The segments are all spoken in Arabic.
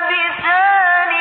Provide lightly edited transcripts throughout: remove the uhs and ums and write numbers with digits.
بسان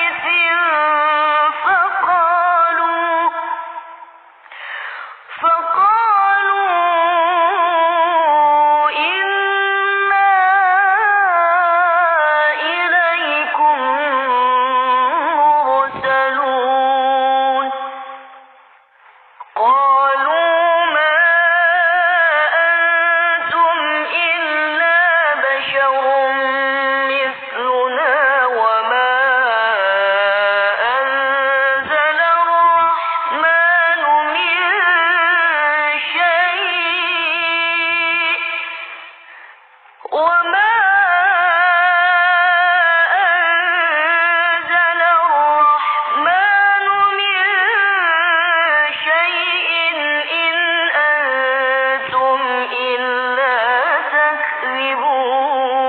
وما أنزل الرحمن من شيء إن أنتم إلا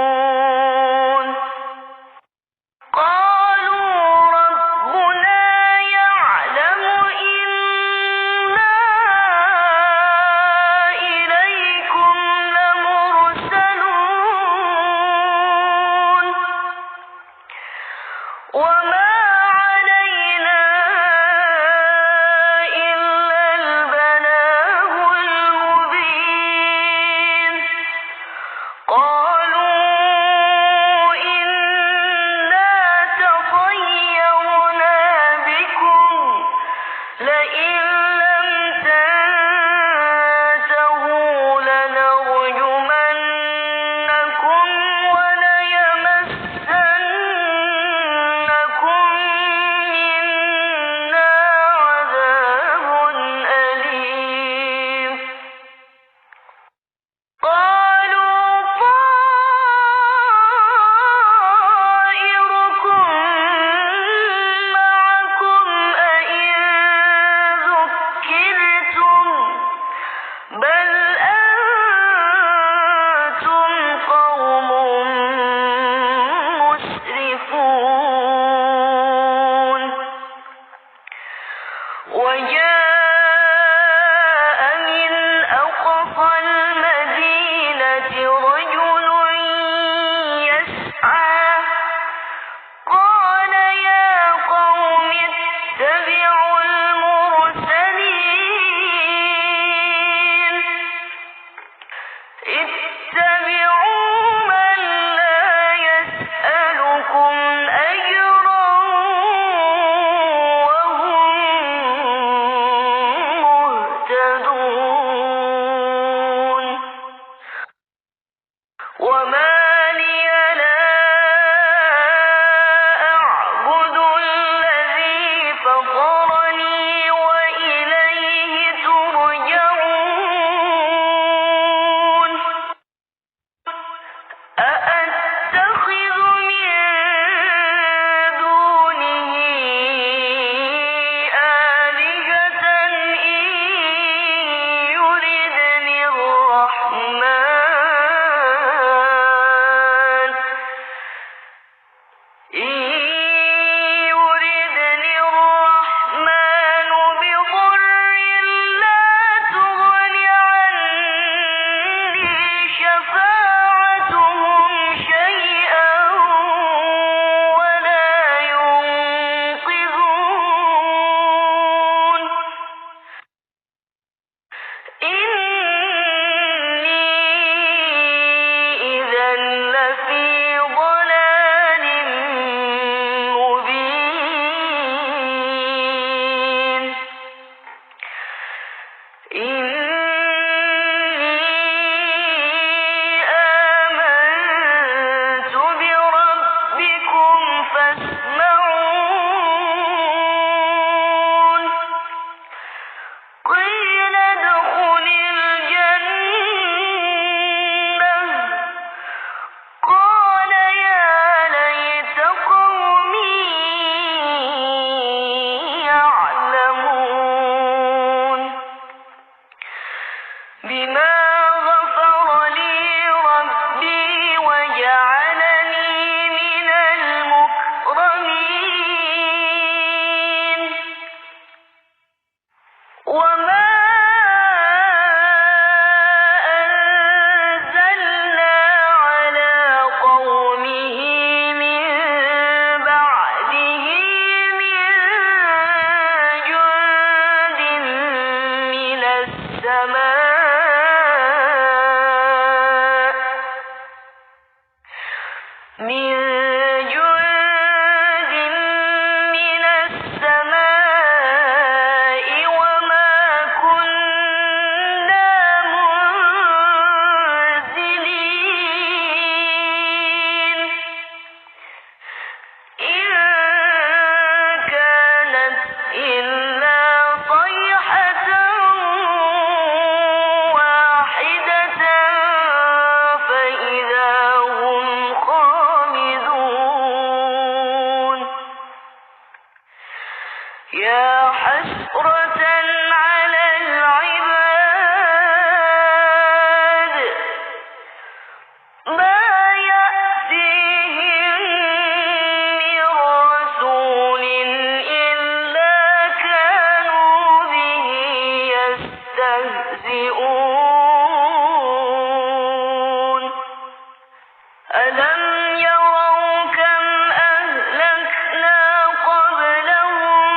تكذبون قالوا ربنا يعلم إنا إليكم لمرسلون وما علينا إلا البلاغ المبين قالوا إنا تطيرنا بكم لئن لم تنتهوا لنرجمنكم وليمسنكم منا عذاب أليم قالوا طائركم معكم أئن ذكرتم بل أنتم قوم مسرفون وجاء من أقصى المدينة رجل يسعى قال يا قوم اتبعوا المرسلين اتبعوا من لا يسألكم أجرا وهم مهتدون وما لي لا أعبد الذي فطرني وإليه ترجعون أأتخذ من دونه آلهة إن يردني الرحمن ما يأتيهم من رسول إلا كانوا به يستهزئون ألم يروا كم أهلكنا قبلهم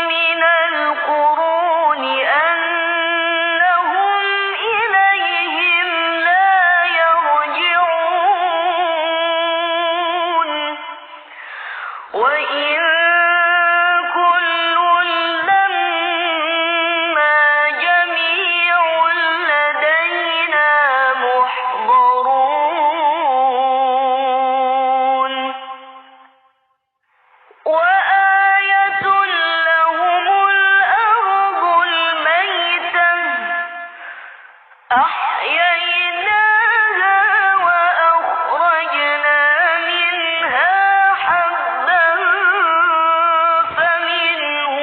من القرون أنهم إليهم لا يرجعون وإن كل لما جميع لدينا محضرون وآية لهم الأرض الميتة أحييناها وأخرجنا منها حبا فمنه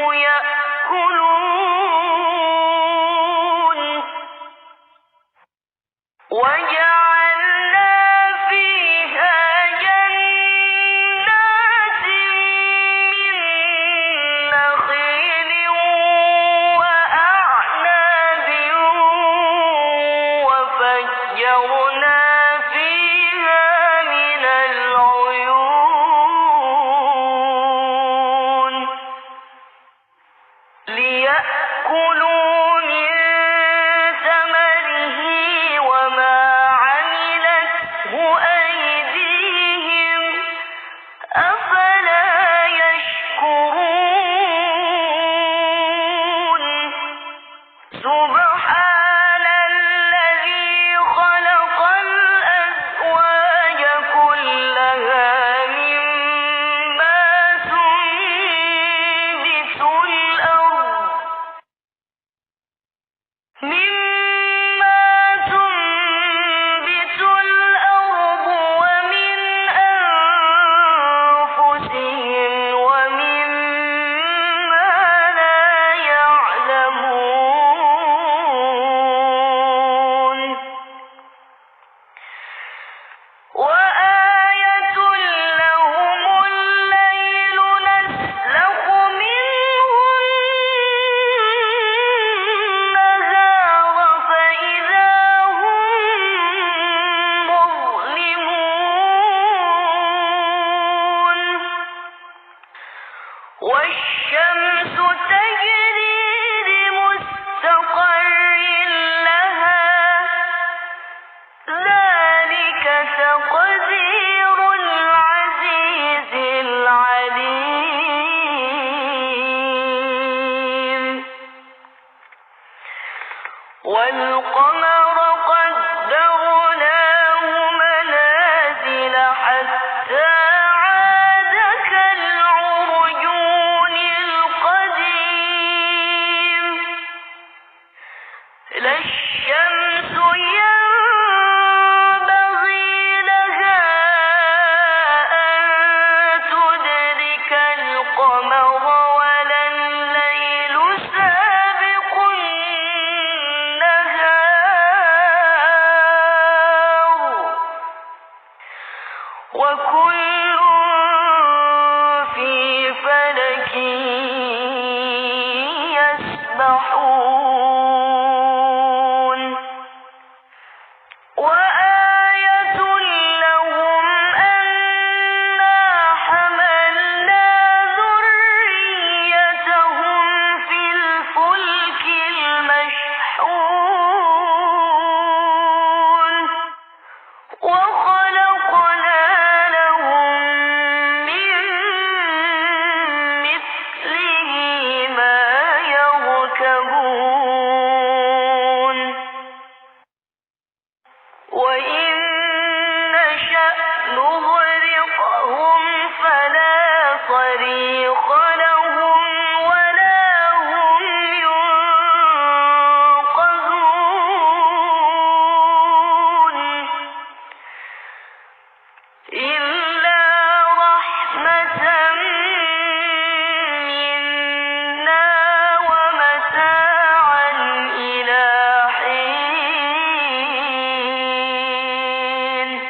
يأكلون وجعلنا فيها جنات من نخيل وأعناب وفجرنا فيها من العيون ليأكلوا من ثمره وما عملته أيديهم أفلا يشكرون سبحان الذي خلق الأزواج كلها مما تنبت الأرض ومن أنفسهم ومما لا يعلمون وآية لهم الليل نسلخ منه النهار فإذا هم مظلمون والشمس تجري لمستقر لها ذلك تقدير العزيز العليم والقمر قدرناه منازل حتى عاد كالعرجون القديم لا الشمس ينبغي لها أن تدرك القمر ولا الليل سابق النهار وكل في فلك يسبحون وآية لهم أنا حملنا ذريتهم في الفلك المشحون وخلقنا لهم من مثله ما يركبون وإن نشأ نغرقهم فلا صريخ لهم ولا هم ينقذون إلا رحمة منا ومتاعا إلى حين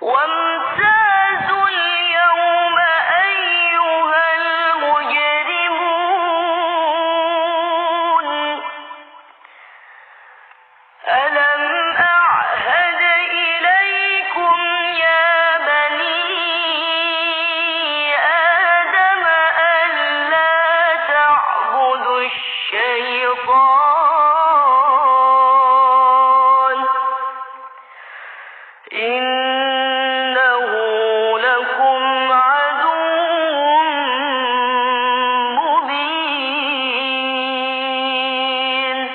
وامتازوا اليوم أيها المجرمون ألم أعهد إليكم يا بني آدم ألا تعبدوا الشيطان إنه لكم عدو مبين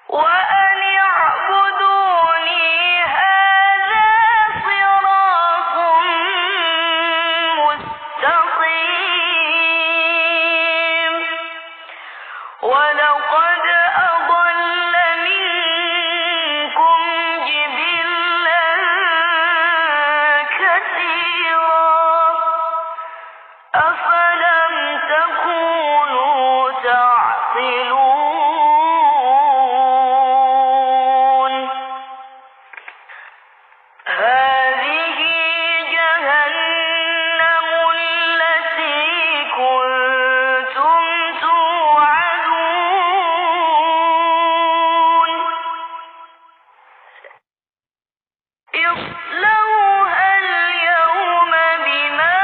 وأن اعبدوني هذا صراط مستقيم ولقد أضل منكم جبلا كثيرا أفلم تكونوا تعقلون هذه جهنم التي كنتم توعدون اصلوها اليوم بما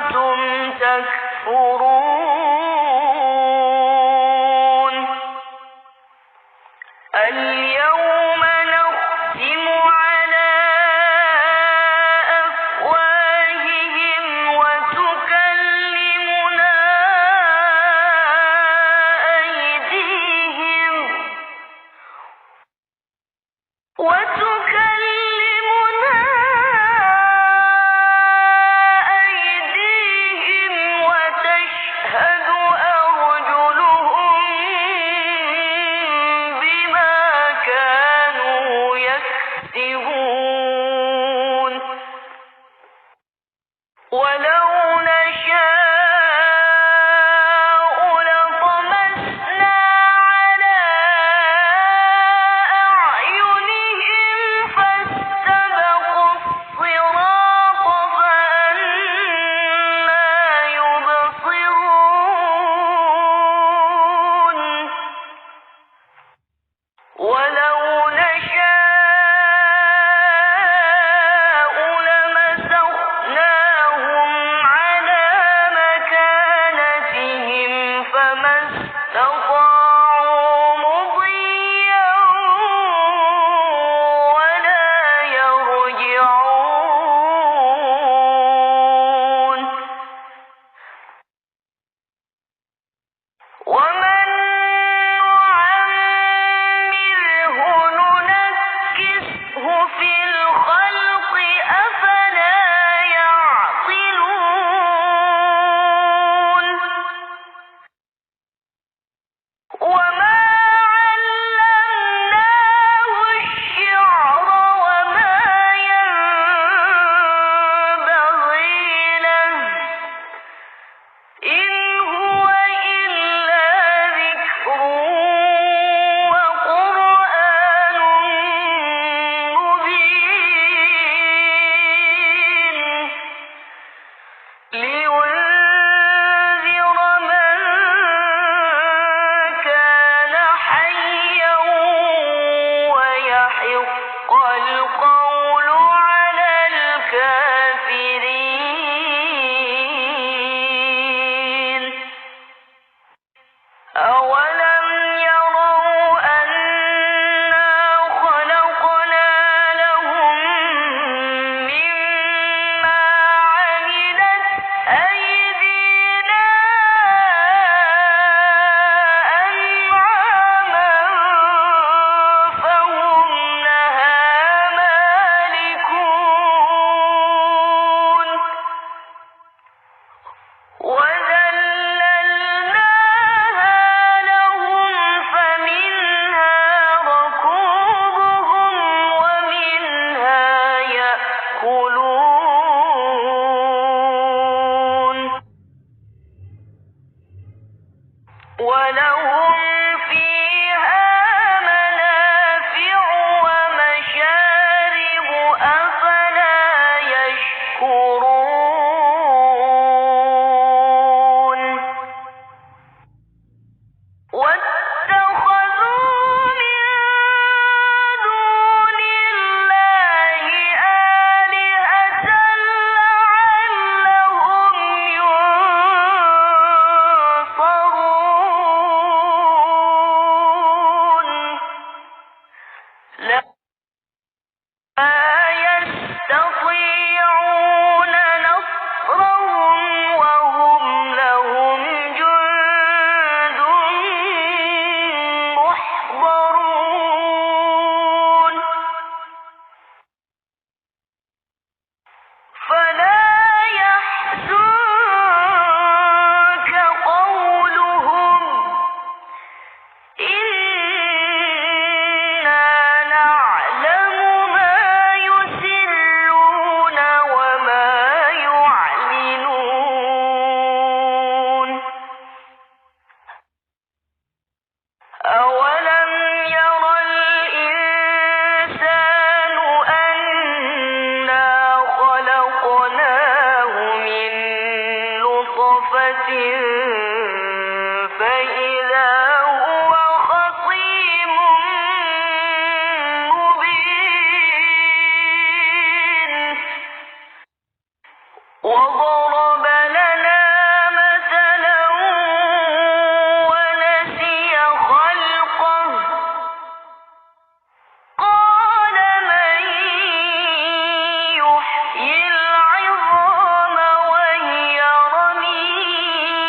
كنتم تكفرون اليوم نختم على أفواههم وتكلمنا أيديهم وتشهد أرجلهم بما كانوا يكسبون ولو نشاء لطمسنا على أعينهم فاستبقوا الصراط فأنى يبصرون ولو نشاء لمسخناهم على مكانتهم فما استطاعوا مضيا ولا يرجعون ومن نعمره لا يستطيعون نصرهم وهم لهم جند محضرون فلا يحزنك قولهم إنا نعلم ما يسرون وما يعلنون أولم ير الإنسان أنا خلقناه من نطفة فإذا هو خصيم مبين وضرب لنا مثلا ونسي خلقه قال من يحيي العظام وهي رميم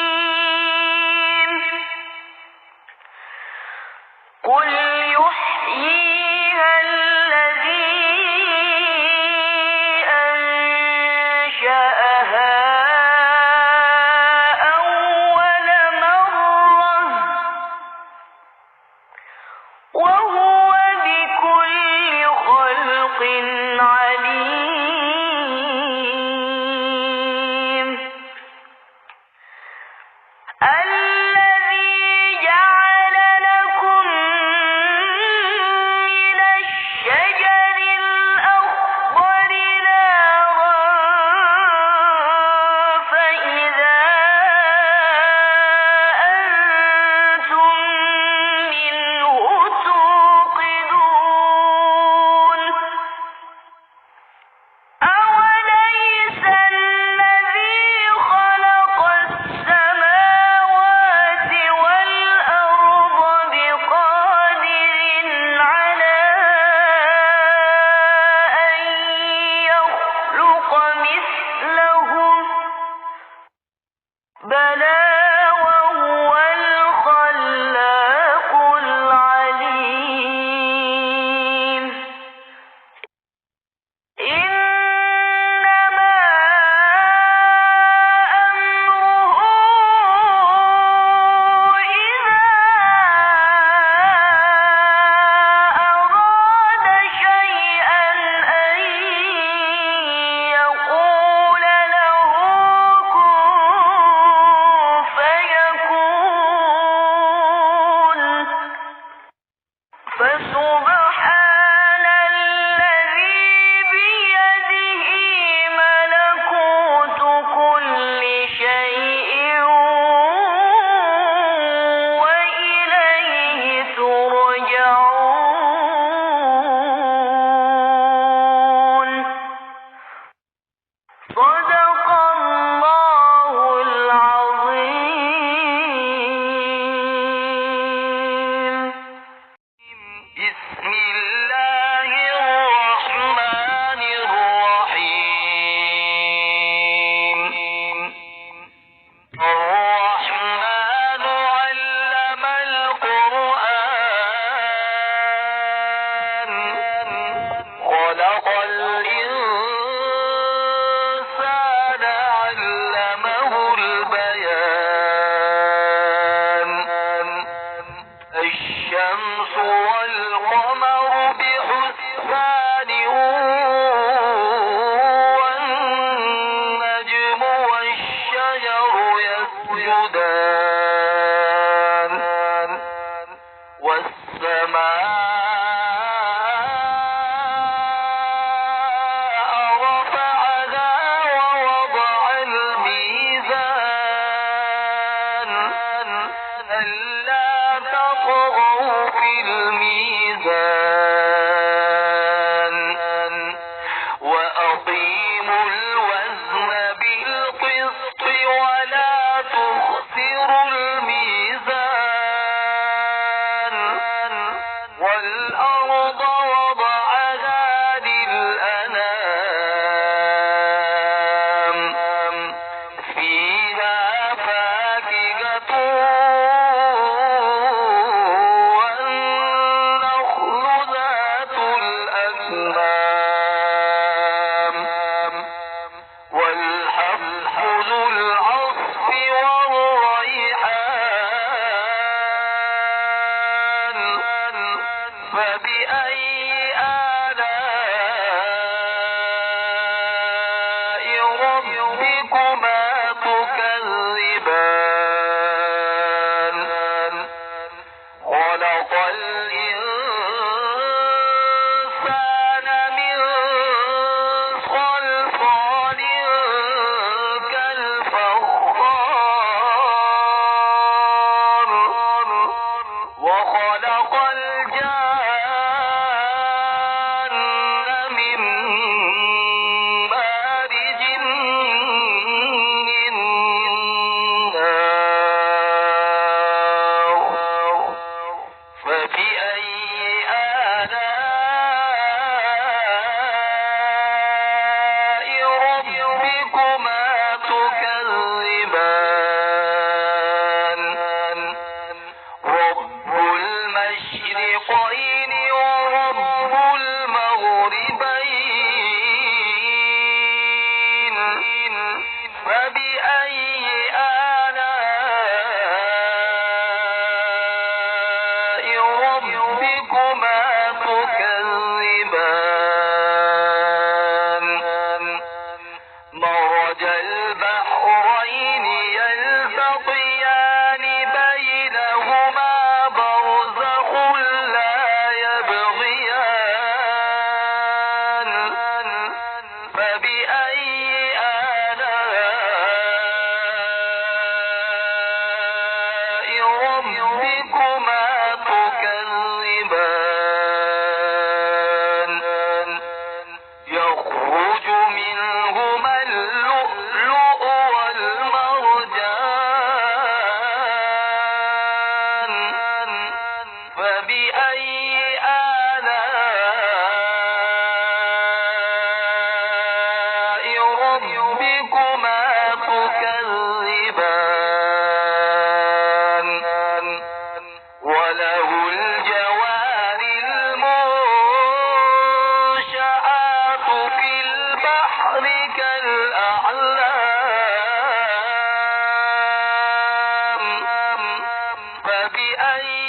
قل يحييها الذي أنشأها أول مرة وهو بكل خلق عليم الذي جعل لكم من الشجر الأخضر نارا فإذا أنتم منه توقدون أوليس الذي خلق السماوات والأرض بقادر على أن يخلق مثلهم بلى وهو الخلاق العليم إنما أمره إذا أراد شيئا أن يقول له كن فيكون فسبحان الذي بيده ملكوت كل شيء وإليه ترجعون صدق الله العظيم بسم الله الرحمن الرحيم الرحمن علم القرآن خلق الإنسان علمه البيان الشمس والقمر بحسبان والنجم والشجر يسجدان والسماء فبأي آلاء ربكما تكذبان خلق الإنسان من صلصال كالفخار وخلق الجان من مارج من نار فبأي آلاء ربكما تكذبان رب المشرقين ورب المغربين فبأي آلاء ربكما تكذبان مرج البحرين يلتقيان بينهما برزخ لا يبغيان فبأي آلاء ربكما تكذبان يخرج منهما اللؤلؤ والمرجان فبأي آلاء ربكما تكذبان وله الجوار المنشآت في البحر كالأعلام فبأي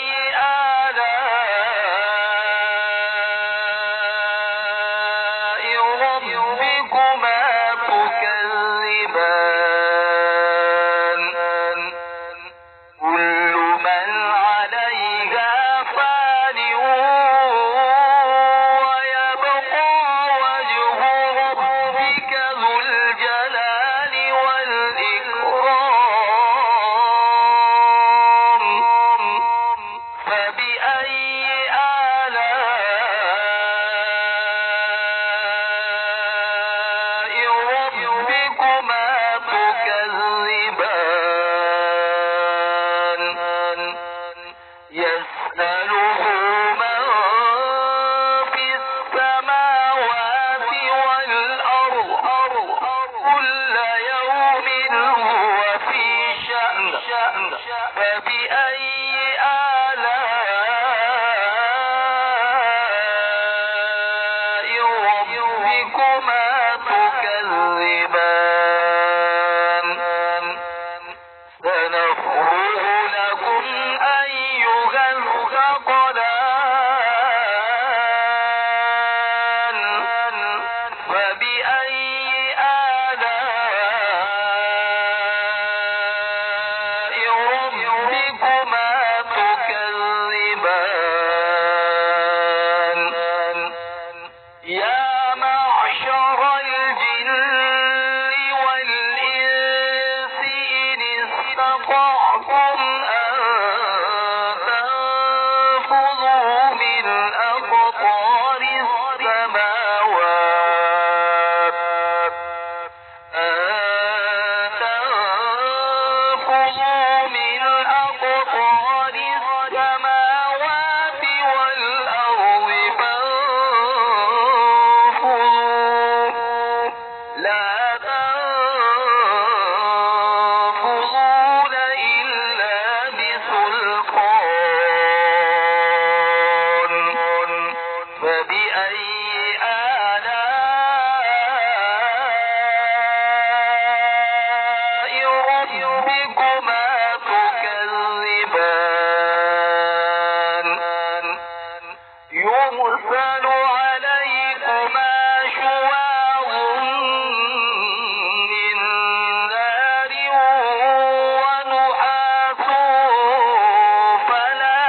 آلاء ربكما تكذبان كل من عليها فان ويبقى وجه ربك ذو الجلال والإكرام فبأي آلاء ربكما تكذبان يسأله من في السماوات والأرض كل يوم هو في شأن فبأي آلاء ربكما تكذبان سنفرغ لكم أيها الثقلان فبأي آلاء ربكما تكذبان يا معشر الجن والإنس إن استطعتم أن تنفذوا من أقطار السماوات والأرض فانفذوا لا تنفذون إلا بسلطان فبأي آلاء ربكما تكذبان يرسل عليكما شواظ من نار ونحاس فلا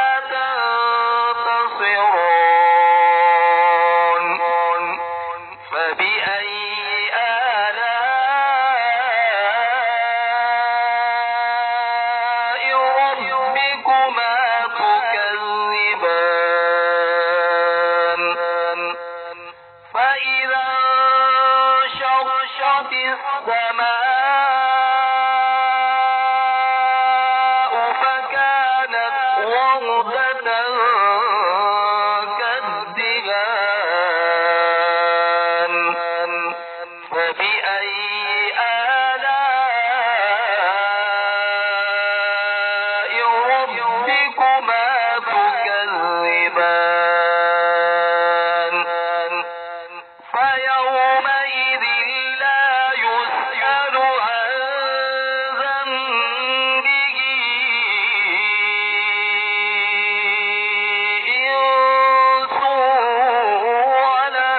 تنتصران فبأي آلاء ربكما تكذبان فإذا انشقت السماء فكانت وردة كالدهان فبأي آلاء ربكما تكذبان فيومئذ لا يسأل عن ذنبه إنس ولا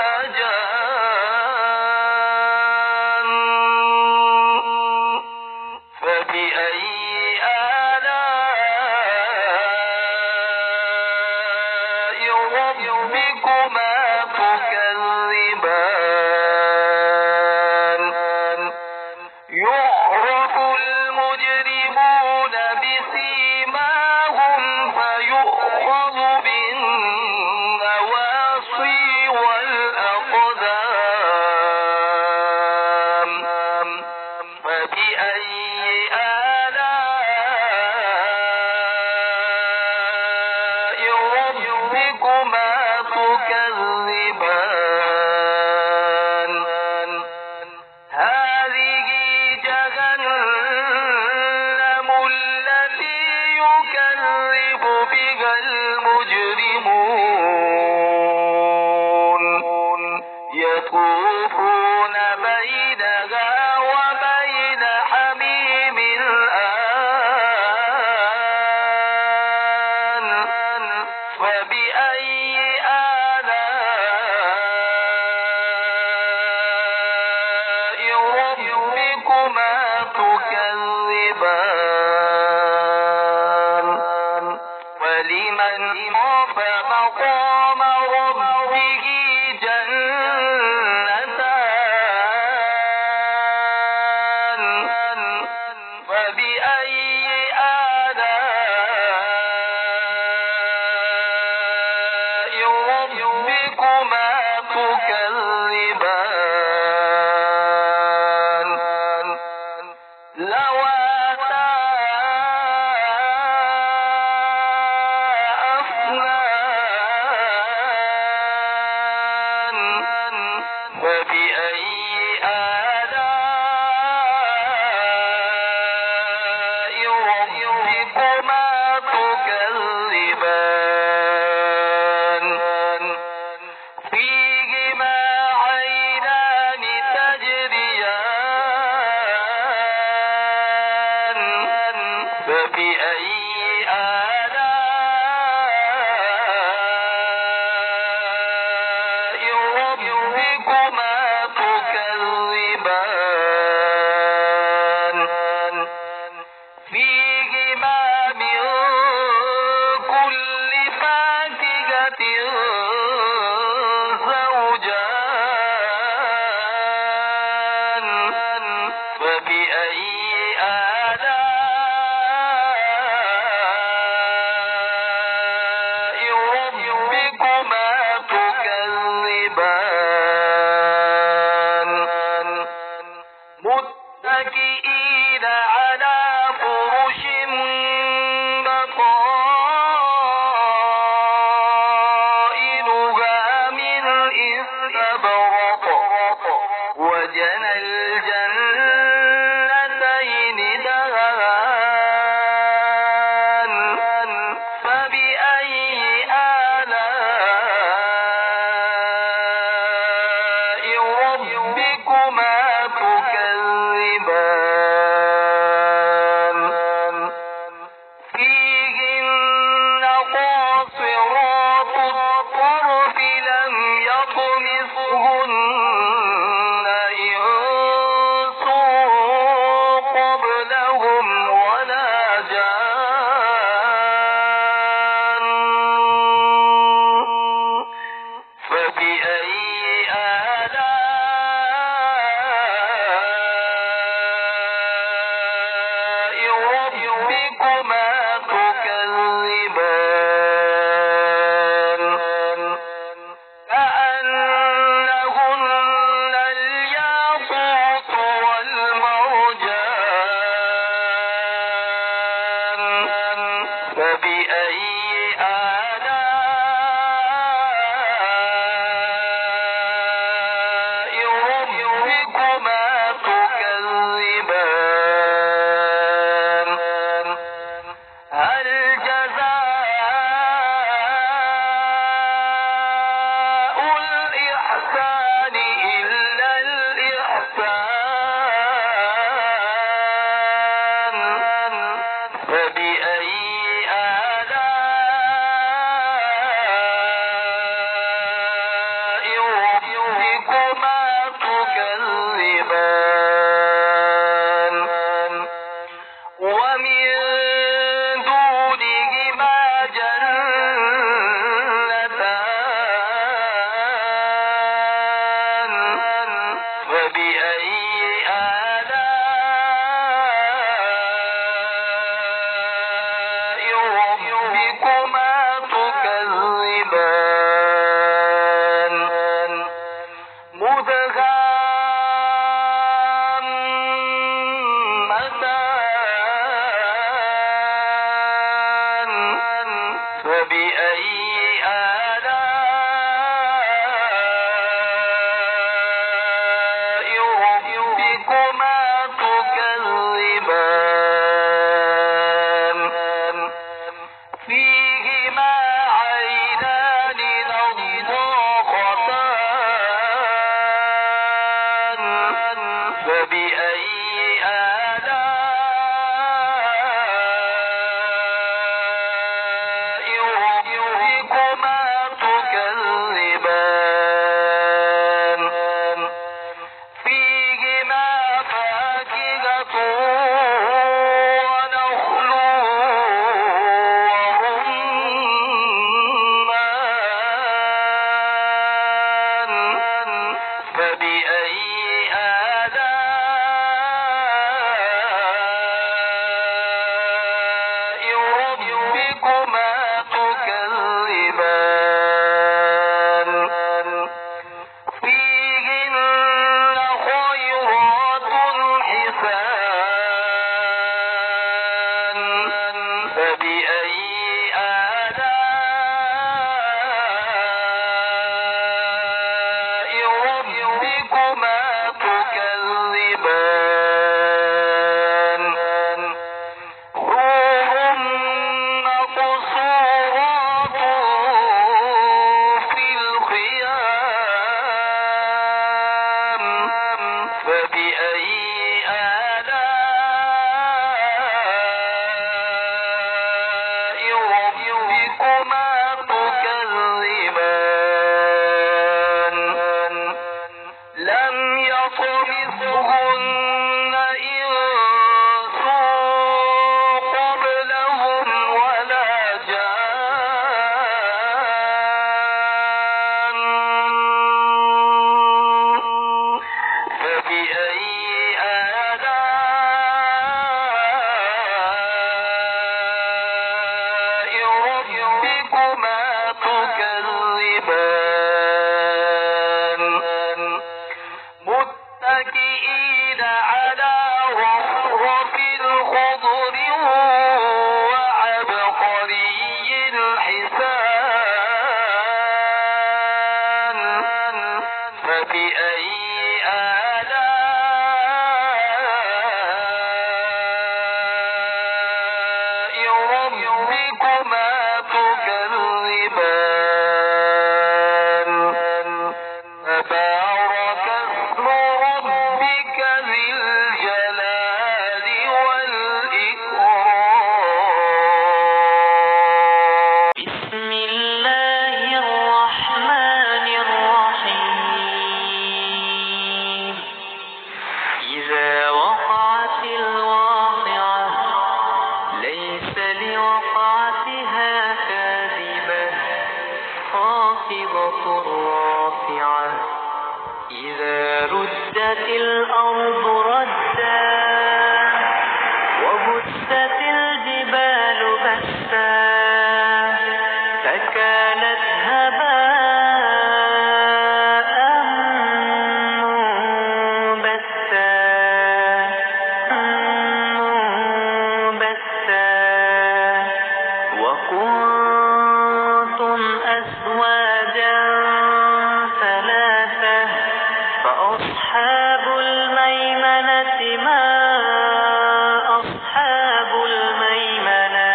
جان فبأي آلاء ربكما تكذبان يعرف المجرمون بسيماهم فيؤخذ بالنواصي والأقدام فبأي آلاء ربكما تكذبان هذه جهنم التي يكذب بها المجرمون يطوفون بينها وبين حميم آن فبأي آلاء ربكما تكذبان ولمن خاف مقام ربه جنتان فبأي آلاء ربكما تكذبان لواتا أفنان فبأي آلاء ربكما تكذبان فيهما عينان تجريان فبأي آلاء ربكما تكذبان فيهما من كل فاكهة زوجان فبأي آلاء ربكما تكذبان متكئين على فرش بطائنها من استبرق وجنى الجنتين دهان فبأي آلاء ربكما تكذبان فيهن قاصرات الطرف يطمثهن إنس قبلهم ولا جان فبأي آلاء ربكما تكذبان كأنهن الياقوت والمرجان فبأي آلاء ربكما تكذبان هل جزاء الإحسان إلا الإحسان فبأي آلاء ربكما تكذبان ومن دونهما جنتان فبأي آلاء ربكما تكذبان مدهامتان فبأي آلاء ربكما تكذبان فيهما عينان نضاختان فبأي آلاء ربكما تكذبان فيهما فاكهة ونخل ورمان فبأي آلاء ربكما تكذبان فيهن خيرات حسان فبأي آلاء ربكما تكذبان حور مقصورات في الخيام فبأي آلاء ربكما تكذبان لم يطمثهن إنس قبلهم ولا جان فبأي آلاء ربكما تكذبان متكئين على رفرف خضر وعبقري حسان فبأي آلاء ربكما تكذبان تبارك اسم ربك ذي الجلال والإكرام بسم الله الرحمن الرحيم الرافعة إذا رجت الأرض رجا وبست الجبال بسا فكانت هباء منبثا وكنتم أزواجا ثلاثة فأصحاب الميمنة ما أصحاب الميمنة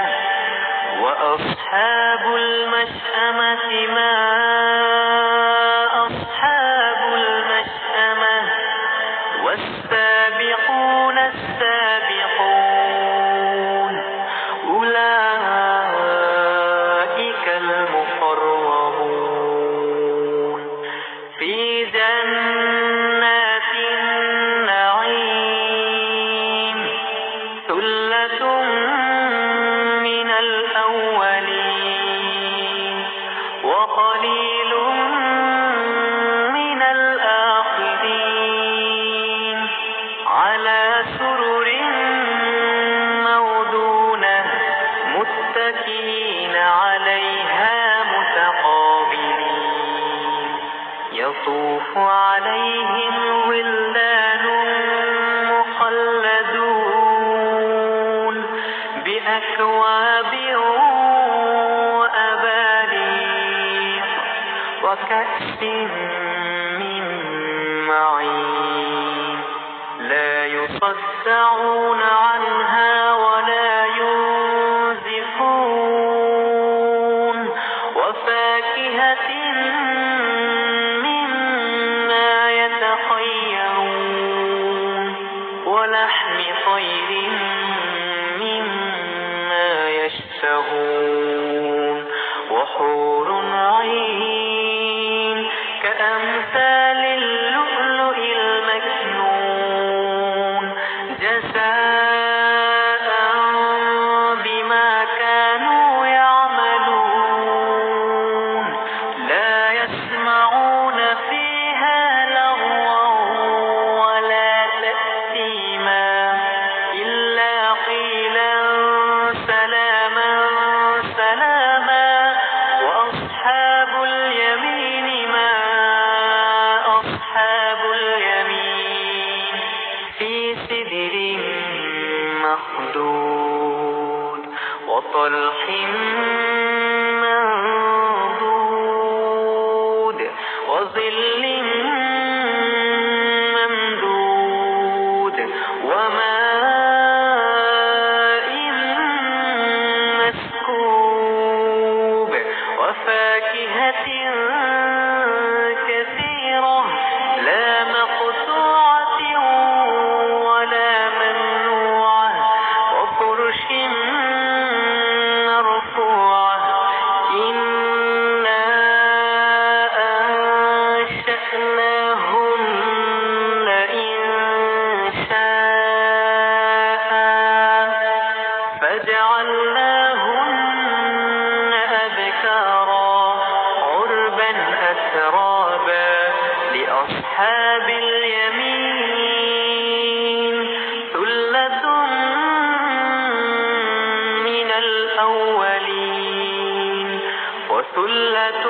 وأصحاب المشأمة ما أصحاب المشأمة والسابقون السابقون أولئك المقربون في جنات النعيم ثلة من الأولين وقليل من الآخرين على سرر موضونة متكئين عليها متقابلين يطوف عليهم ولدان مخلدون بأكواب وأباريق وكأس من معين لا يصدعون عنها ولا ينزفون وفاكهة مما يتخيرون ولحم طير مما يشتهون وحور عين كأمثال اللؤلؤ المكنون جزاء بما كانوا يعملون لا يسمعون فيها لغوا ولا تأثيما إلا قيلا سلاما سلاما وأصحاب اليمين ما أصحاب اليمين في سدر مخدود وطلح منضود وظل ممدود وماء مسكوب وفاكهة كثيرة لا مقطوعة ولا ممنوعة وفرش مرفوعة إنا أنشأناهن إنشاء فجعلناهن أبكارا عربا أترابا لأصحاب اليمين ثلة من الأولين وثلة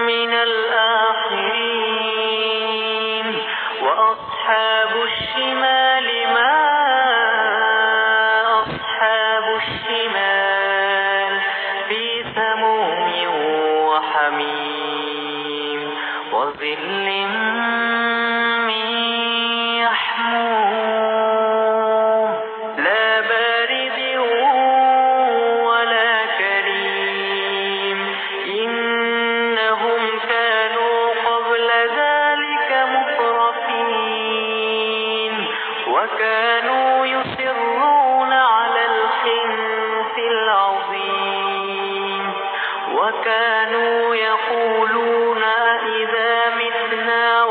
من الآخرين وأصحاب الشمال ما أصحاب الشمال في سموم وحميم وظل من يحموم لا بارد ولا كريم إنهم كانوا قبل ذلك مترفين وكانوا يصرون على الحنث العظيم وكانوا يقولون إذا متنا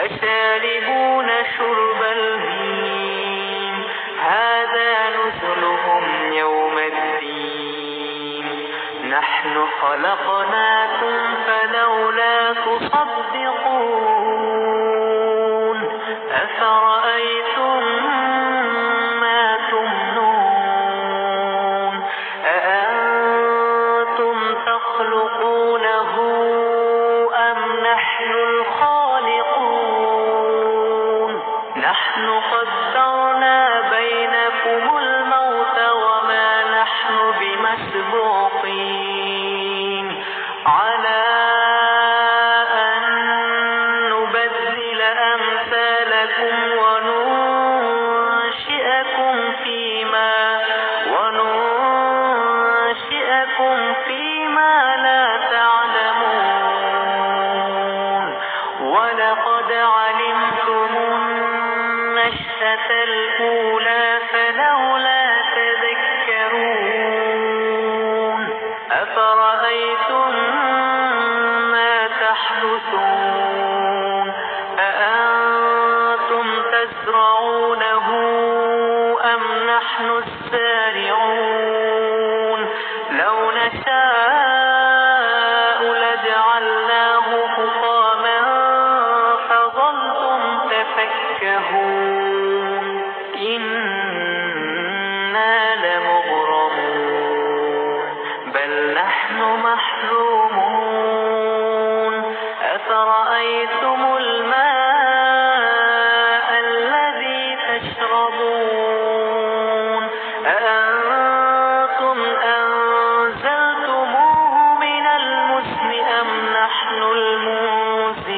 فشاربون شرب الهيم هذا نزلهم يوم الدين نحن خلقناكم فلولا تصدقون أفرأيتم ما تمنون أأنتم تخلقونه أم نحن الخالقون نحن قدرنا بينكم الموت وما نحن بمسبوقين على أن نبدل أمثالكم وننشئكم فيما لا تعلمون ولقد علمتم النشأة الأولى فلولا تذكرون أفرأيتم ما تحدثون أأنتم تزرعونه أم نحن الزارعون لو نشاء لجعلناه حطاما فظلتم تفكهون إنا لمغرمون بل نحن محرومون أفرأيتم الماء الذي تشربون أأنتم أنزلتموه من المزن أم نحن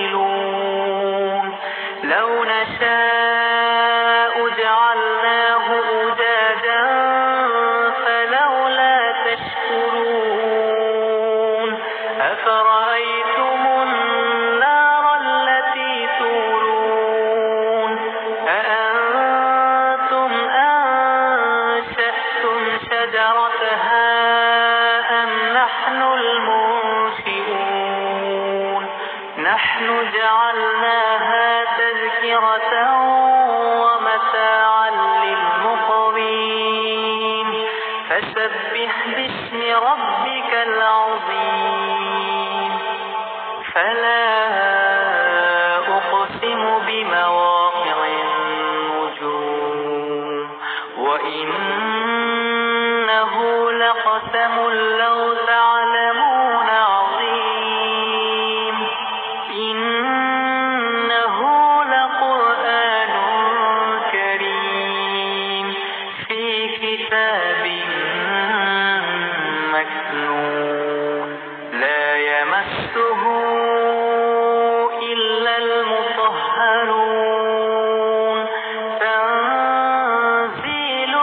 المنزلون لو نشاء جعلناه أجاجا فلولا تشكرون أفرأيتم النار التي تورون أأنتم أنشأتم شجرتها أم نحن المنشئون نحن جعلناها تذكرة ومتاعا للمقوين فسبح باسم ربك العظيم فلا أقسم بمواقع النجوم وإنه لقسم لو تعلمون عظيم إنه لقرآن كريم في كتاب مكنون لا يمسه إلا المطهرون تنزيل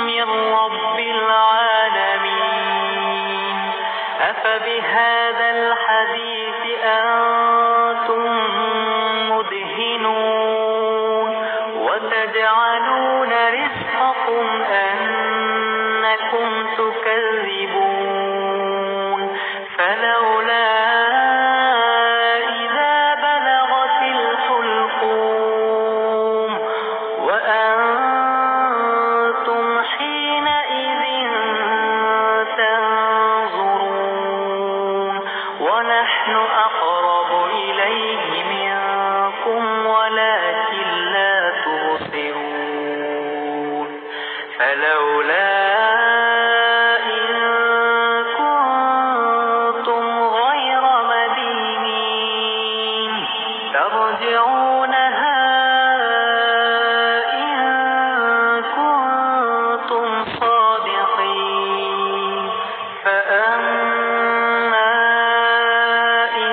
من رب العالمين أفبهذا الحديث أنتم مدهنون وتجعلون رزقكم أنكم تكذبون فلولا إذا بلغت الحلقوم وأنتم حينئذ تنظرون ونحن أقرب إليه منكم ولكن لا تبصرون فلولا إن كنتم غير مدينين ترجعونها إن كنتم صادقين فأما إن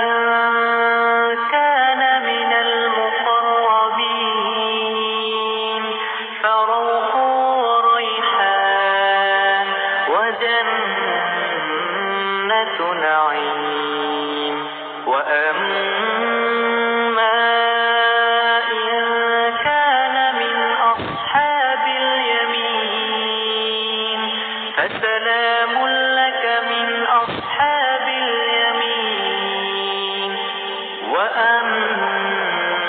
كان من المقربين فروح وريحان وجنة نعيم وأما إن كان من أصحاب اليمين فسلام لك من أصحاب اليمين وأما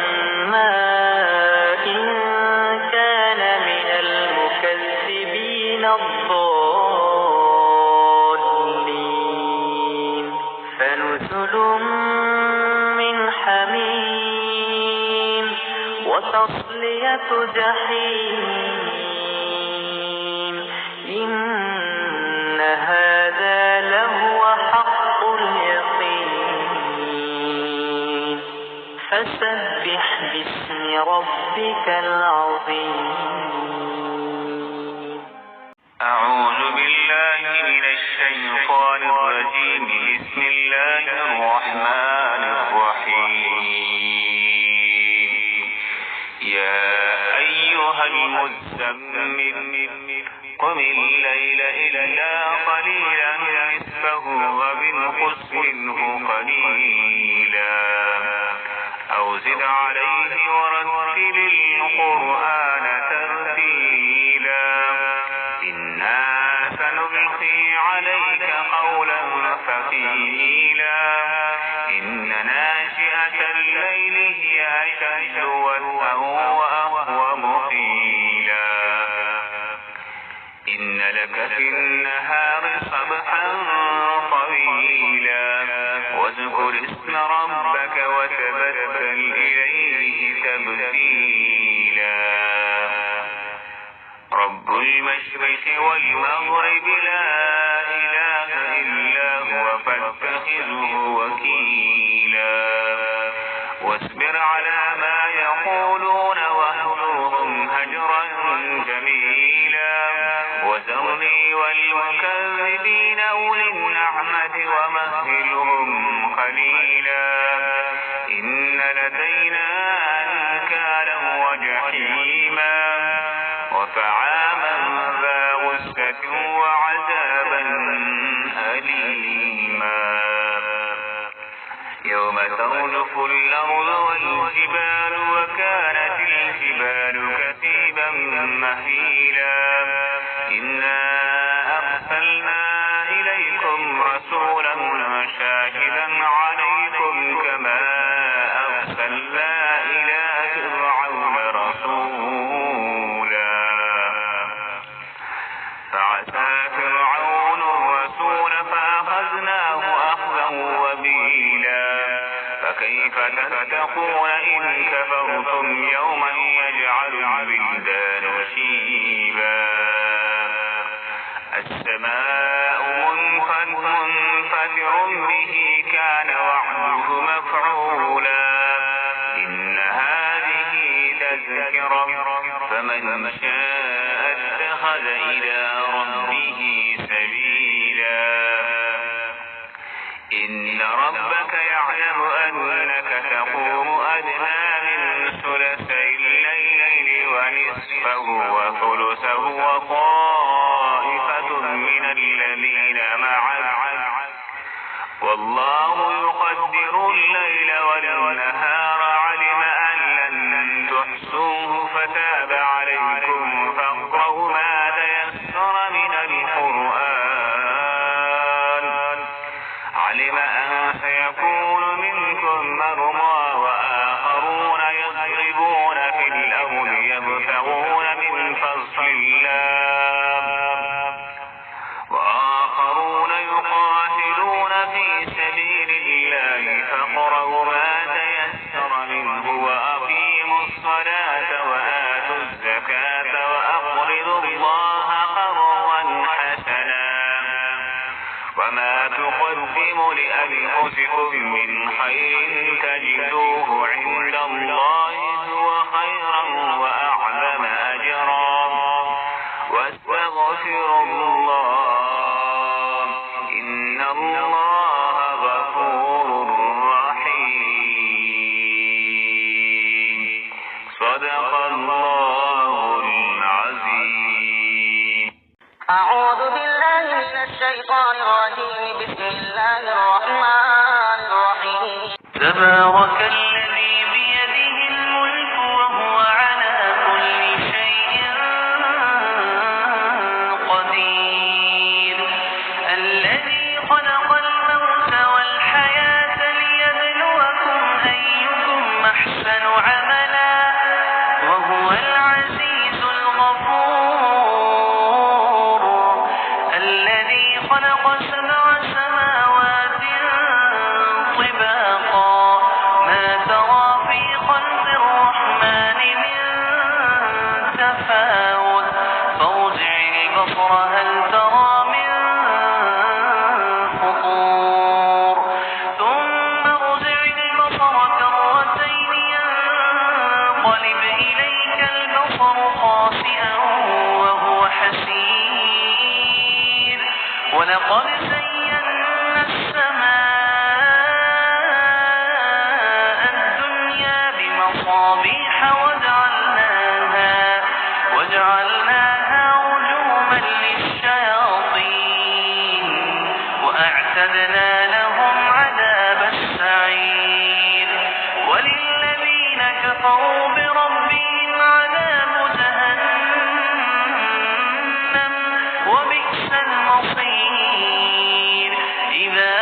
من حميم وتصلية جحيم إن هذا لهو حق اليقين فسبح باسم ربك العظيم أعوذ بالله من الشيطان الرجيم بسم الله الرحمن الرحيم يا أيها المزمل قم الليل إلا قليلا نصفه وانقص منه قليلا أو زد عليه ورتل القرآن ترتيلا إنا سنلقي عليك قولا ثقيلا إن ناشئة الليل هي أشد وطئا وأقوم قيلا إن لك في النهار سبحا طويلا واذكر اسم ربك وتبتل إليه تبتيلا رب المشرق والمغرب لا إله إلا هو فاتخذه وكيلا واصبر على ما يقولون واهجرهم هجرا جميلا وذرني والمكذبين أولي النعمة ومهلهم قليلا إن لدينا أنكالا وجحيما وطعاما ذا غصة وعذابا أليما يوم ترجف الأرض والجبال وكانت الجبال كثيبا مهيلا إنا أرسلنا إليكم رسولا شاهدا عليكم كما أرسلنا إلى فرعون رسولا فعسى فرعون الرسول فأخذناه أخذا وبيلا فكيف تتقون إن كفرتم يوما يجعل البلدان شيبا السماء منفطر به كان وعده مفعولا إن هذه تذكرة فمن شاء اتخذ إلى ربه سبيلا إن ربك يعلم أنك تقوم أدنى من ثلثي الليل ونصفه وثلثه وطائفة من الذين معك والله يقدر الليل والنهار علم أن لن تحصوه فتاب عليكم فاقرؤوا ما تيسر من القرآن علم أن سيكون منكم مرضى وآخرون يضربون في الأرض يبتغون من فضل الله وآخرون يقاتلون في سبيل الله فاقرؤوا ما تيسر منه وأقيموا الصلاة وآتوا الزكاة وأقرضوا الله قرضا حسنا وما تقدموا لأنفسكم من خير تجدوه عند الله هو خيرا وأعظم أجرا واستغفروا الله إن الله غفور رحيم صدق الله العظيم أعوذ بالله من الشيطان الرجيم بسم الله الرحمن الرحيم تبارك الذي بيده الملك وهو على كل شيء قدير الذي خلق الموت والحياة ليبلوكم أيكم أحسن عملا وهو العزيز الغفور الذي خلق 7 سماوات طباقا ولقد زينا السماء الدنيا بمصابيح وجعلناها رجوما للشياطين وأعتدنا لهم عذاب السعير وللذين كفروا بربهم عذاب جهنم وبئس المصير إذا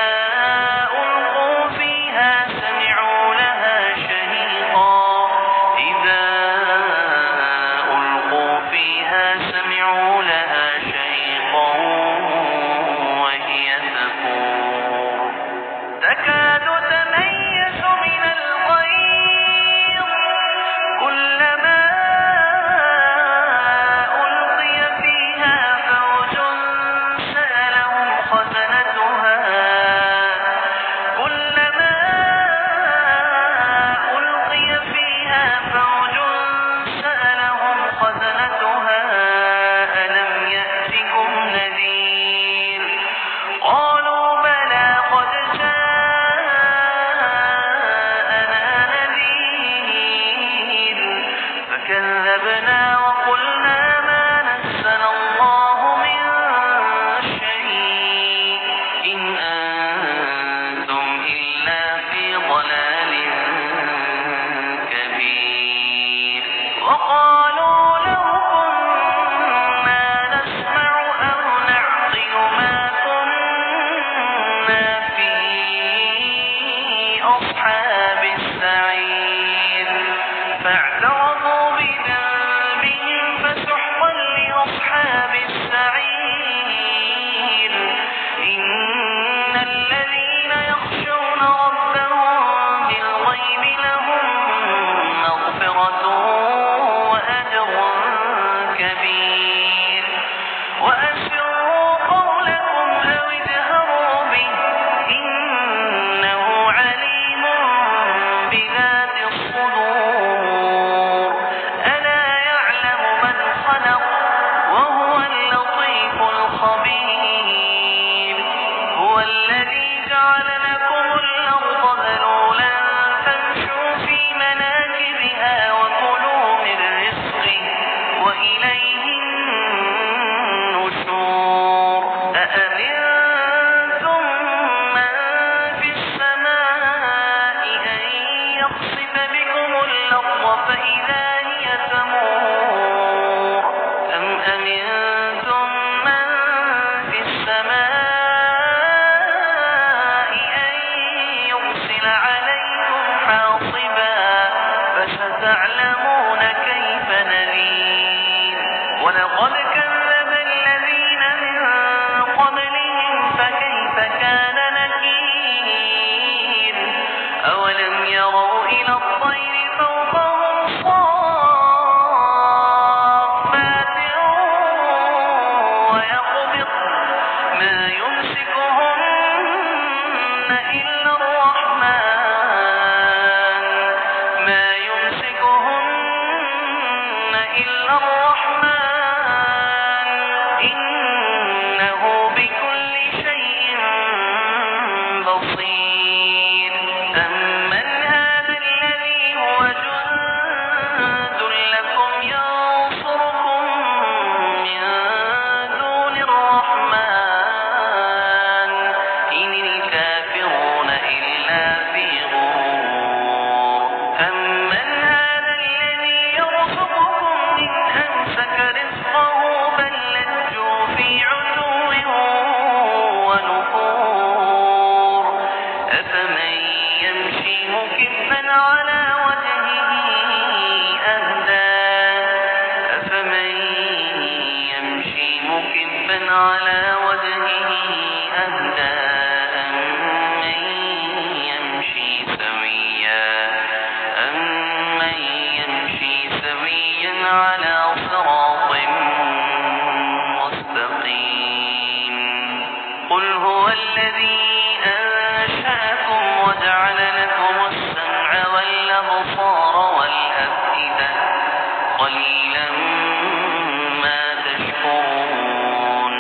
ألقوا فيها سمعوا لها شهيقا وهي تفور تكاد تميز من الغيظ كلما ألقي فيها فوج سألهم خزنتها ألم يأتكم نذير قالوا بلى قد جاءنا نذير فكذبنا وقلنا ما نزل الله من شيء إن أنتم إلا في ضلال كبير وقالوا لو كنا نسمع أو نعقل ما كنا في أصحاب السعير فاعترفوا بذنبهم فسحقا لأصحاب السعير إن الذين يخشون ربهم بالغيب لهم مغفرة وأجر كبير وأسروا قولكم أو اجهروا به إنه عليم بذات الصدور ألا يعلم من خلق وهو اللطيف الخبير هو الذي جعل لكم الأرض ذلولا فامشوا في مناكبها وكلوا من رزقه وإليه النشور أأمنتم من في السماء أن يخسف بكم الأرض فإذا هي تمور أم أمنتم من في السماء أن يرسل عليكم حاصبا فستعلمون كيف نذير ولقد كذب الذين من قبلهم فكيف كان نكير أولم يروا إلى الطير فوقهم صافات ويقبض ما يمسكهن إلا الرحمن إنه بكل شيء بصير أمن هذا الذي هو جند لكم ينصركم من دون الرحمن إن الكافرون إلا في غرور أمن هذا الذي يرزقكم إن أمسك رزقه بل لجوا في عتو ونفور أفمن يمشي مكبا على وجهه أهدى أمن يمشي سويا على صراط مستقيم قل هو الذي أنشأكم وجعل لكم السمع والأبصار والأفئدة قليلا ما تشكرون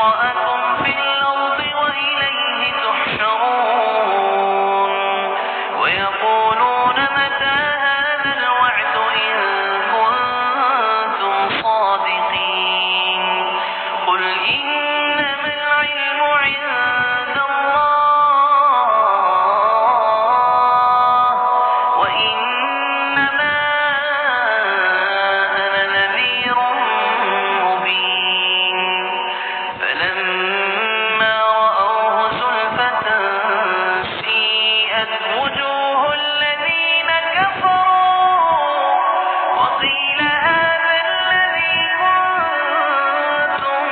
ذرأكم في الأرض وإليه تحشرون ويقولون متى هذا الوعد إن كنتم صادقين قل إنما العلم عند الله وإنما أنا نذير مبين فلما رأوه زلفة سيئت وجوه الذين كفروا وقيل هذا الذي كنتم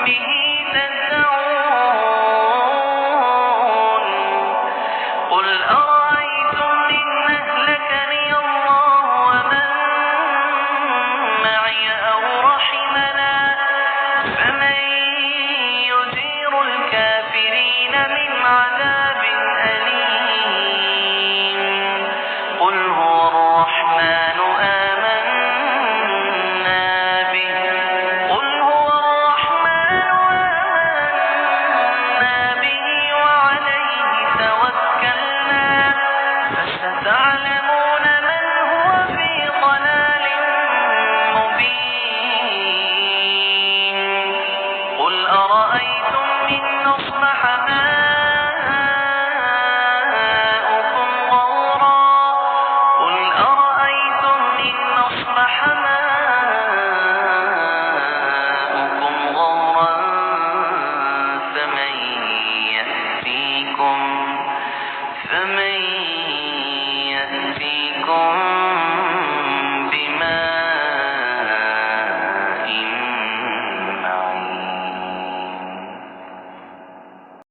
به تدعون قل أرأيتم إن أهلكني الله ومن معي أو رحمنا فمن يجير الكافرين من عذاب أليم قل هو الرحمن آمنا به قل هو الرحمن آمنا به وعليه توكلنا فستعلمون من هو في ضلال مبين قل أرأيتم إن أصبح ماؤكم غورا قل أرأيتم إن أصبح ماؤكم غورا فمن يأتيكم